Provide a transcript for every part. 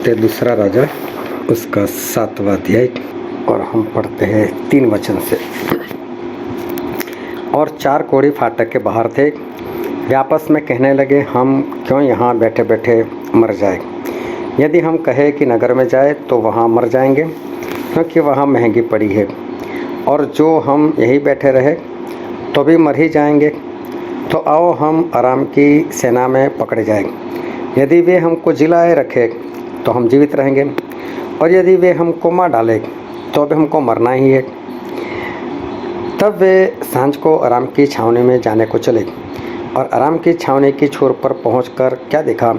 दूसरा राजा उसका 7वां अध्याय और हम पढ़ते हैं 3 वचन से। और 4 कोढ़ी फाटक के बाहर थे, वे आपस में कहने लगे, हम क्यों यहाँ बैठे बैठे मर जाए। यदि हम कहें कि नगर में जाए तो वहाँ मर जाएंगे, क्योंकि वहाँ महंगी पड़ी है, और जो हम यहीं बैठे रहे तो भी मर ही जाएंगे। तो आओ हम अराम की सेना में पकड़े जाएं। यदि वे हमको जिलाए रखे तो हम जीवित रहेंगे, और यदि वे हमको मार डाले तो भी हमको मरना ही है। तब वे सांझ को अराम की छावनी में जाने को चले, और अराम की छावनी की छोर पर पहुंचकर क्या देखा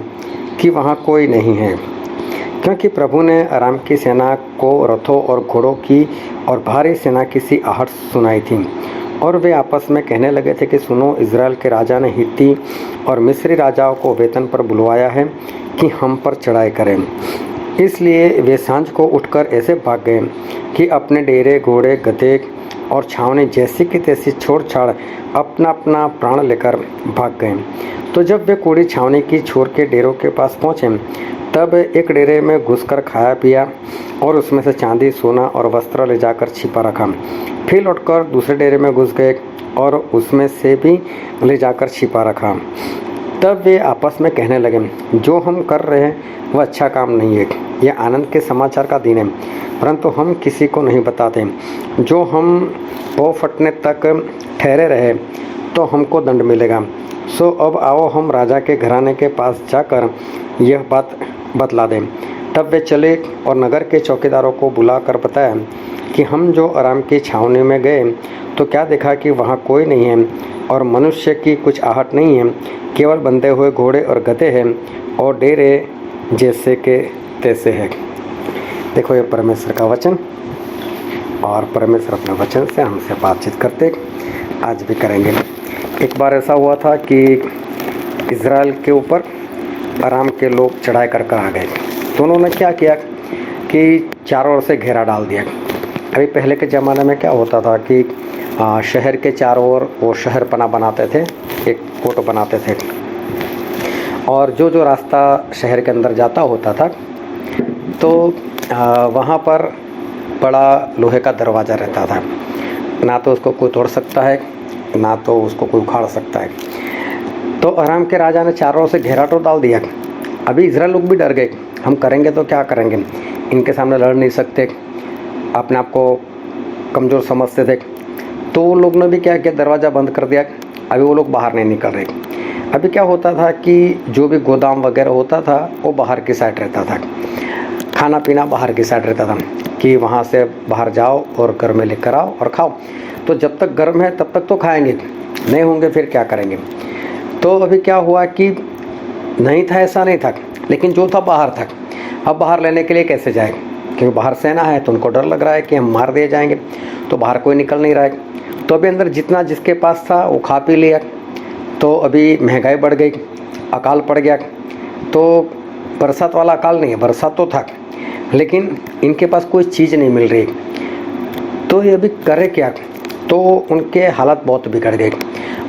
कि वहां कोई नहीं है, क्योंकि प्रभु ने अराम की सेना को रथों और घोड़ों की और भारी सेना की सी आहट सुनाई थी। और वे आपस में कहने लगे थे कि सुनो, इज़राइल के राजा ने हित्ती और मिस्री राजाओं को वेतन पर बुलवाया है कि हम पर चढ़ाई करें। इसलिए वे सांझ को उठकर ऐसे भाग गए कि अपने डेरे, घोड़े, गधे और छावनी जैसी की तैसी छोड़ छाड़ अपना अपना प्राण लेकर भाग गए। तो जब वे कोढ़ी छावनी की छोर के डेरों के पास पहुँचे, तब एक डेरे में घुसकर खाया पिया और उसमें से चांदी, सोना और वस्त्र ले जाकर छिपा रखा। फिर लौटकर दूसरे डेरे में घुस गए और उसमें से भी ले जाकर छिपा रखा। तब वे आपस में कहने लगे, जो हम कर रहे हैं वह अच्छा काम नहीं है। यह आनंद के समाचार का दिन है, परंतु हम किसी को नहीं बताते। जो हम पौ फटने तक ठहरे रहे तो हमको दंड मिलेगा। सो अब आओ हम राजा के घराने के पास जाकर यह बात बतला दें। तब वे चले और नगर के चौकीदारों को बुलाकर बताया कि हम जो अराम की छावनी में गए तो क्या देखा कि वहाँ कोई नहीं है, और मनुष्य की कुछ आहट नहीं है, केवल बंधे हुए घोड़े और गधे हैं, और डेरे जैसे के तैसे हैं। देखो, ये परमेश्वर का वचन, और परमेश्वर अपने वचन से हमसे बातचीत करते आज भी करेंगे। एक बार ऐसा हुआ था कि इज़राइल के ऊपर अराम के लोग चढ़ाई कर आ गए। तो उन्होंने क्या किया कि चारों ओर से घेरा डाल दिया। अभी पहले के ज़माने में क्या होता था कि शहर के चारों ओर वो शहरपना बनाते थे, एक कोट बनाते थे, और जो जो रास्ता शहर के अंदर जाता होता था तो वहाँ पर बड़ा लोहे का दरवाज़ा रहता था। ना तो उसको कोई तोड़ सकता है, ना तो उसको कोई उखाड़ सकता है। तो अराम के राजा ने चारों ओर से घेरा तो डाल दिया। अभी इज़राइल लोग भी डर गए, हम करेंगे तो क्या करेंगे, इनके सामने लड़ नहीं सकते, अपने आप को कमज़ोर समझते थे। तो वो लोग ने भी क्या किया, दरवाज़ा बंद कर दिया। अभी वो लोग बाहर नहीं निकल रहे। अभी क्या होता था कि जो भी गोदाम वगैरह होता था वो बाहर की साइड रहता था, खाना पीना बाहर की साइड रहता था कि वहाँ से बाहर जाओ और घर में लेकर आओ और खाओ। तो जब तक गर्म है तब तक तो खाएंगे, नहीं होंगे फिर क्या करेंगे। तो अभी क्या हुआ कि नहीं था, ऐसा नहीं था, लेकिन जो था बाहर था। अब बाहर लेने के लिए कैसे जाए, क्योंकि बाहर सेना है तो उनको डर लग रहा है कि हम मार दिए जाएंगे। तो बाहर कोई निकल नहीं रहा है। तो अभी अंदर जितना जिसके पास था वो खा पी लिया। तो अभी महंगाई बढ़ गई, अकाल पड़ गया। तो बरसात वाला अकाल नहीं है, बरसात तो था, लेकिन इनके पास कोई चीज़ नहीं मिल रही। तो ये अभी करे क्या, तो उनके हालत बहुत बिगड़ गए।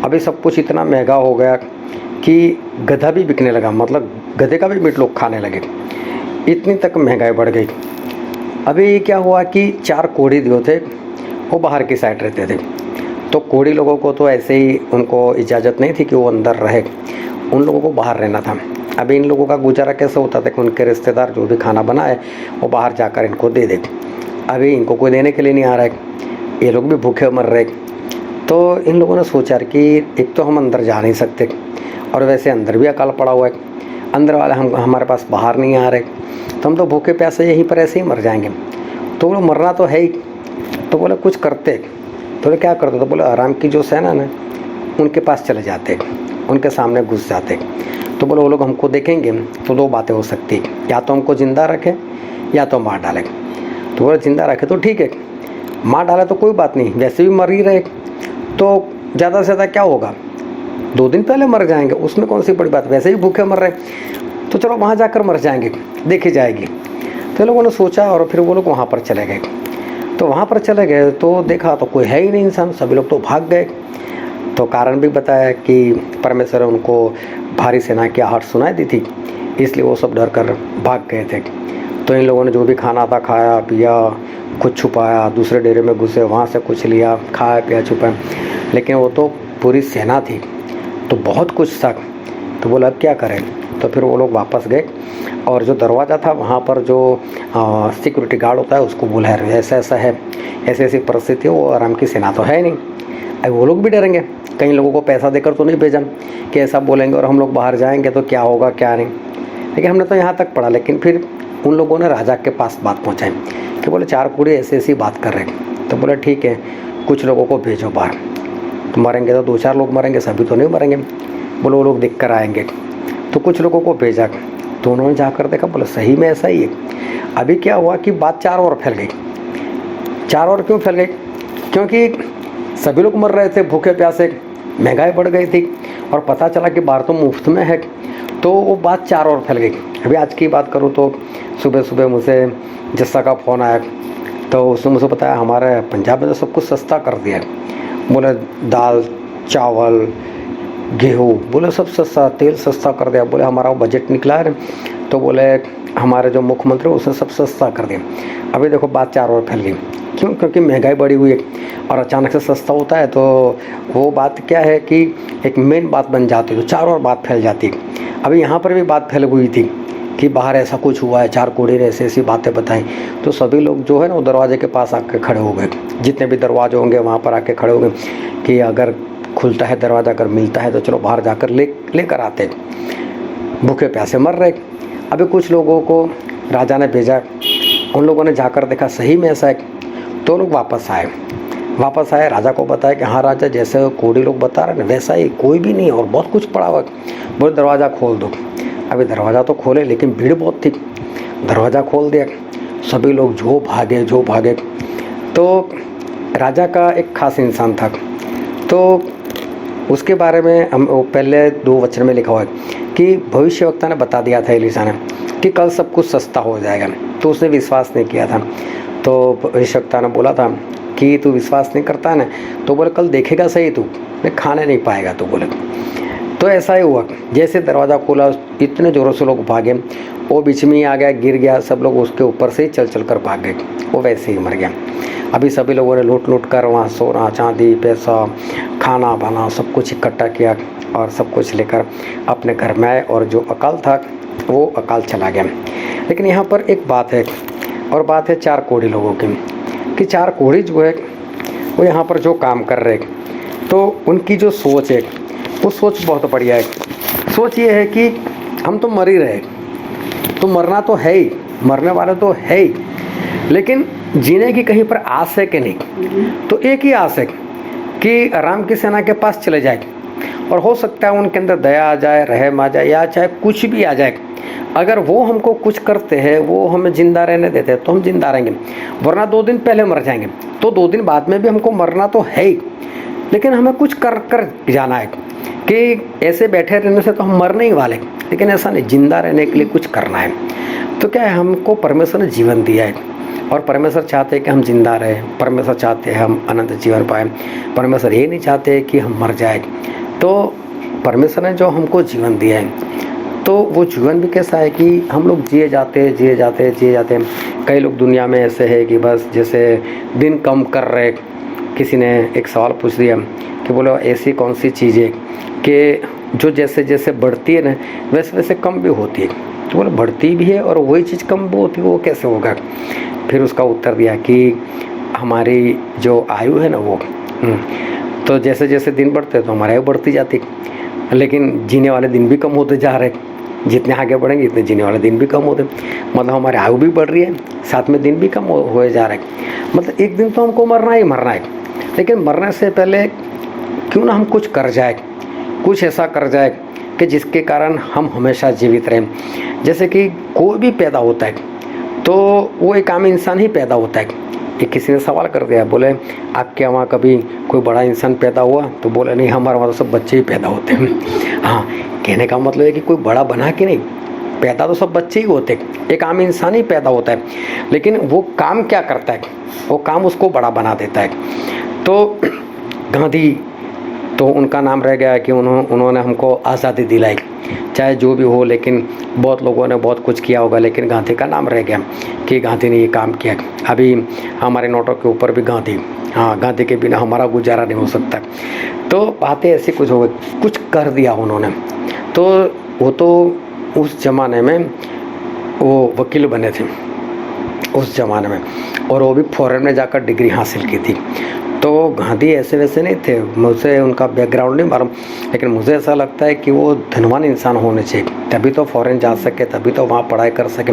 अभी सब कुछ इतना महंगा हो गया कि गधा भी बिकने लगा, मतलब गधे का भी मीट लोग खाने लगे, इतनी तक महंगाई बढ़ गई। अभी क्या हुआ कि 4 कोढ़ी जो थे वो बाहर की साइड रहते थे। तो कोढ़ी लोगों को तो ऐसे ही उनको इजाज़त नहीं थी कि वो अंदर रहे, उन लोगों को बाहर रहना था। अभी इन लोगों का गुजारा कैसे होता था कि उनके रिश्तेदार जो भी खाना बनाए वो बाहर जाकर इनको दे दे। अभी इनको कोई देने के लिए नहीं आ रहा है, ये लोग भी भूखे मर रहे। तो इन लोगों ने सोचा कि एक तो हम अंदर जा नहीं सकते, और वैसे अंदर भी अकाल पड़ा हुआ है, अंदर वाले हमारे पास बाहर नहीं आ रहे, तो हम तो भूखे प्यासे यहीं पर ऐसे ही मर जाएंगे। तो बोले मरना तो है ही। तो बोले कुछ करते। तो बोले क्या करते। तो बोले अराम की जो सेना ना उनके पास चले जाते, उनके सामने घुस जाते। तो बोले वो लोग हमको देखेंगे तो 2 बातें हो सकती, या तो हमको ज़िंदा रखें या तो मार डालें। तो बोले ज़िंदा रखे तो ठीक है, मार डाले तो कोई बात नहीं, वैसे भी मर ही रहे तो ज़्यादा से ज़्यादा क्या होगा, 2 दिन पहले मर जाएंगे, उसमें कौन सी बड़ी बात, वैसे ही भूखे मर रहे, तो चलो वहाँ जाकर मर जाएंगे, देखी जाएगी। तो लोगों ने सोचा और फिर वो लोग वहाँ पर चले गए। तो वहाँ पर चले गए तो देखा तो कोई है ही नहीं इंसान, सभी लोग तो भाग गए। तो कारण भी बताया कि परमेश्वर ने उनको भारी सेना की आहट सुनाई दी थी इसलिए वो सब डर कर भाग गए थे। तो इन लोगों ने जो भी खाना था खाया पिया, कुछ छुपाया, दूसरे डेरे में घुसे, वहाँ से कुछ लिया, खाया पिया छुपाया। लेकिन वो तो पूरी सेना थी तो बहुत कुछ था। तो बोला अब क्या करें। तो फिर वो लोग वापस गए और जो दरवाज़ा था वहाँ पर जो सिक्योरिटी गार्ड होता है उसको बोला है ऐसा ऐसा है, ऐसी ऐसी परिस्थिति है, वो आराम की सेना तो है नहीं। अब वो लोग भी डरेंगे, कई लोगों को पैसा देकर तो नहीं भेजा कि ऐसा बोलेंगे और हम लोग बाहर जाएंगे तो क्या होगा क्या नहीं। लेकिन हमने तो यहाँ तक पढ़ा। लेकिन फिर उन लोगों ने राजा के पास बात पहुँचाई कि बोले 4 कूड़े ऐसी ऐसी बात कर रहे हैं। तो बोले ठीक है, कुछ लोगों को भेजो बाहर, तो मरेंगे तो 2-4 लोग मरेंगे, सभी तो नहीं मरेंगे। बोले वो लोग देख कर आएंगे। तो कुछ लोगों को भेजा, तो उन्होंने जाकर देखा, बोले सही में ऐसा ही है। अभी क्या हुआ कि बात 4 और फैल गई। 4 और क्यों फैल गई? क्योंकि सभी लोग मर रहे थे भूखे प्यासे, महंगाई बढ़ गई थी और पता चला कि बाहर तो मुफ्त में है, तो वो बात 4 और फैल गई। अभी आज की बात करूँ तो सुबह सुबह मुझे जस्सा का फ़ोन आया, तो उसने मुझे बताया हमारे पंजाब में तो सब कुछ सस्ता कर दिया है। बोले दाल चावल गेहूँ, बोले सब सस्ता, तेल सस्ता कर दिया। बोले हमारा बजट निकला है, तो बोले हमारे जो मुख्यमंत्री उसने सब सस्ता कर दिया। अभी देखो बात 4 और फैल गई। क्यों? क्योंकि महंगाई बढ़ी हुई है और अचानक से सस्ता होता है तो वो बात क्या है कि एक मेन बात बन जाती है, तो 4 और बात फैल जाती है। अभी यहाँ पर भी बात फैल हुई थी कि बाहर ऐसा कुछ हुआ है, 4 कोड़े ने ऐसी ऐसी बातें बताई। तो सभी लोग जो है ना वो दरवाजे के पास आके खड़े हो गए, जितने भी दरवाजे होंगे वहाँ पर आके खड़े हो गए कि अगर खुलता है दरवाज़ा, अगर मिलता है तो चलो बाहर जाकर लेकर आते। भूखे प्यासे मर रहे। अभी कुछ लोगों को राजा ने भेजा, उन लोगों ने जाकर देखा सही में ऐसा है, तो लोग वापस आए। राजा को बताया कि हाँ राजा, जैसे कोड़ी लोग बता रहे हैं वैसा ही, कोई भी नहीं और बहुत कुछ पड़ा हुआ। बोले दरवाज़ा खोल दो। अभी दरवाज़ा तो खोले लेकिन भीड़ बहुत थी। दरवाज़ा खोल दिया, सभी लोग जो भागे। तो राजा का एक खास इंसान था, तो उसके बारे में हम पहले 2 वचन में लिखा हुआ है कि भविष्यवक्ता ने बता दिया था एलिशा ने कि कल सब कुछ सस्ता हो जाएगा। तो उसने विश्वास नहीं किया था। तो भविष्यवक्ता ने बोला था कि तू विश्वास नहीं करता है ना, तो बोले कल देखेगा सही, तू मैं खाने नहीं पाएगा। तो बोले तो ऐसा ही हुआ। जैसे दरवाज़ा खोला इतने ज़ोरों से लोग भागे, वो बीच में ही आ गया, गिर गया, सब लोग उसके ऊपर से ही चल कर भाग गए, वो वैसे ही मर गया। अभी सभी लोगों ने लूट कर वहाँ सोना चांदी पैसा खाना बाना सब कुछ इकट्ठा किया और सब कुछ लेकर अपने घर में आए और जो अकाल था वो अकाल चला गया। लेकिन यहाँ पर एक बात है, और बात है 4 कोढ़ी लोगों की, कि 4 कोढ़ी जो है वो यहाँ पर जो काम कर रहे तो उनकी जो सोच है वो सोच बहुत बढ़िया है। सोच ये है कि हम तो मर ही रहे, तो मरना तो है ही, मरने वाले तो है ही, लेकिन जीने की कहीं पर आस है कि नहीं? तो एक ही आस है कि राम की सेना के पास चले जाए और हो सकता है उनके अंदर दया आ जाए, रहम आ जाए, या चाहे कुछ भी आ जाए। अगर वो हमको कुछ करते हैं, वो हमें ज़िंदा रहने देते हैं तो हम जिंदा रहेंगे, वरना 2 दिन पहले मर जाएंगे। तो 2 दिन बाद में भी हमको मरना तो है ही, लेकिन हमें कुछ कर जाना है कि ऐसे बैठे रहने से तो हम मरने ही वाले, लेकिन ऐसा नहीं, जिंदा रहने के लिए कुछ करना है। तो क्या है, हमको परमेश्वर ने जीवन दिया है और परमेश्वर चाहते हैं कि हम जिंदा रहें, परमेश्वर चाहते हैं हम अनंत जीवन पाएँ, परमेश्वर ये नहीं चाहते कि हम मर जाए। तो परमेश्वर ने जो हमको जीवन दिया है, तो वो जीवन भी कैसा है कि हम लोग जिए जाते हैं। कई लोग दुनिया में ऐसे है कि बस जैसे दिन कम कर रहे। किसी ने एक सवाल पूछ दिया कि बोलो ऐसी कौन सी चीज़ है कि जो जैसे जैसे बढ़ती है ना वैसे वैसे कम भी होती है? तो बोले बढ़ती भी है और वही चीज़ कम भी होती है, वो कैसे होगा? फिर उसका उत्तर दिया कि हमारी जो आयु है ना वो तो जैसे जैसे दिन बढ़ते तो हमारी आयु बढ़ती जाती, लेकिन जीने वाले दिन भी कम होते जा रहे। जितने आगे बढ़ेंगे इतने जीने वाले दिन भी कम होते, मतलब हमारी आयु भी बढ़ रही है, साथ में दिन भी कम हुए जा रहे। मतलब एक दिन तो हमको मरना ही मरना है, लेकिन मरने से पहले क्यों ना हम कुछ कर जाए, कुछ ऐसा कर जाए कि जिसके कारण हम हमेशा जीवित रहें। जैसे कि कोई भी पैदा होता है तो वो एक आम इंसान ही पैदा होता है। कि किसी ने सवाल कर दिया, बोले आपके वहाँ कभी कोई बड़ा इंसान पैदा हुआ? तो बोले नहीं, हमारे वहाँ तो सब बच्चे ही पैदा होते हैं। हाँ, कहने का मतलब है कि कोई बड़ा बना कि नहीं, पैदा तो सब बच्चे ही होते, एक आम इंसान ही पैदा होता है, लेकिन वो काम क्या करता है, वो काम उसको बड़ा बना देता है। तो गांधी तो उनका नाम रह गया कि उन्होंने हमको आज़ादी दिलाई, चाहे जो भी हो। लेकिन बहुत लोगों ने बहुत कुछ किया होगा, लेकिन गांधी का नाम रह गया कि गांधी ने ये काम किया। अभी हमारे नोटों के ऊपर भी गांधी, हाँ, गांधी के बिना हमारा गुजारा नहीं हो सकता। तो बातें ऐसी कुछ हो गई, कुछ कर दिया उन्होंने। तो वो तो उस ज़माने में वो वकील बने थे उस ज़माने में, और वो भी फॉरेन में जाकर डिग्री हासिल की थी। तो गांधी ऐसे वैसे नहीं थे, मुझे उनका बैकग्राउंड नहीं मालूम, लेकिन मुझे ऐसा लगता है कि वो धनवान इंसान होने चाहिए, तभी तो फॉरेन जा सके, तभी तो वहाँ पढ़ाई कर सके,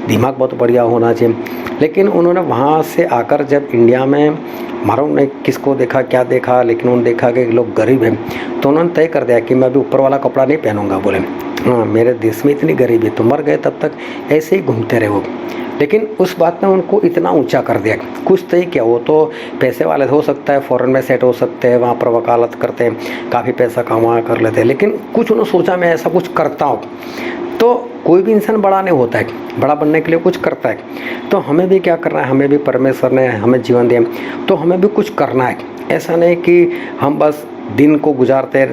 दिमाग बहुत बढ़िया होना चाहिए। लेकिन उन्होंने वहाँ से आकर जब इंडिया में, मालूम नहीं किसको देखा क्या देखा, लेकिन उन्होंने देखा कि लोग गरीब हैं, तो उन्होंने तय कर दिया कि मैं अभी ऊपर वाला कपड़ा नहीं पहनूंगा। बोले हाँ, मेरे देश में इतनी गरीबी, तो मर गए तब तक ऐसे ही घूमते रहे वो। लेकिन उस बात ने उनको इतना ऊंचा कर दिया, कुछ तो ही क्या, वो तो पैसे वाले हो सकता है, फॉरेन में सेट हो सकते हैं, वहाँ पर वकालत करते हैं, काफ़ी पैसा कमा कर लेते हैं, लेकिन कुछ उन्होंने सोचा मैं ऐसा कुछ करता हूँ। तो कोई भी इंसान बड़ा नहीं होता है, बड़ा बनने के लिए कुछ करता है। तो हमें भी क्या करना है, हमें भी परमेश्वर ने हमें जीवन दिया, तो हमें भी कुछ करना है। ऐसा नहीं कि हम बस दिन को गुजारते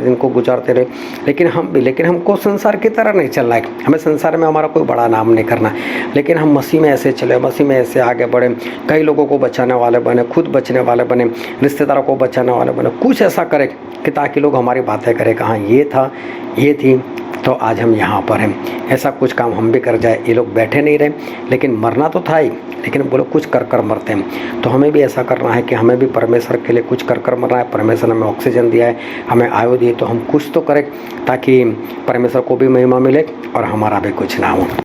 रहे, लेकिन हमको संसार की तरह नहीं चलना है। हमें संसार में हमारा कोई बड़ा नाम नहीं करना, लेकिन हम मसीह में ऐसे चले, मसीह में ऐसे आगे बढ़े, कई लोगों को बचाने वाले बने, खुद बचने वाले बने, रिश्तेदारों को बचाने वाले बने। कुछ ऐसा करें कि ताकि लोग हमारी बातें करें, कहाँ ये था, ये थी, तो आज हम यहाँ पर हैं। ऐसा कुछ काम हम भी कर जाए। ये लोग बैठे नहीं रहे, लेकिन मरना तो था ही, लेकिन वो लोग कुछ कर मरते हैं। तो हमें भी ऐसा करना है कि हमें भी परमेश्वर के लिए कुछ कर मरना है। परमेश्वर ने हमें ऑक्सीजन दिया है, हमें आयु दी है, तो हम कुछ तो करें ताकि परमेश्वर को भी महिमा मिले और हमारा भी कुछ ना हो।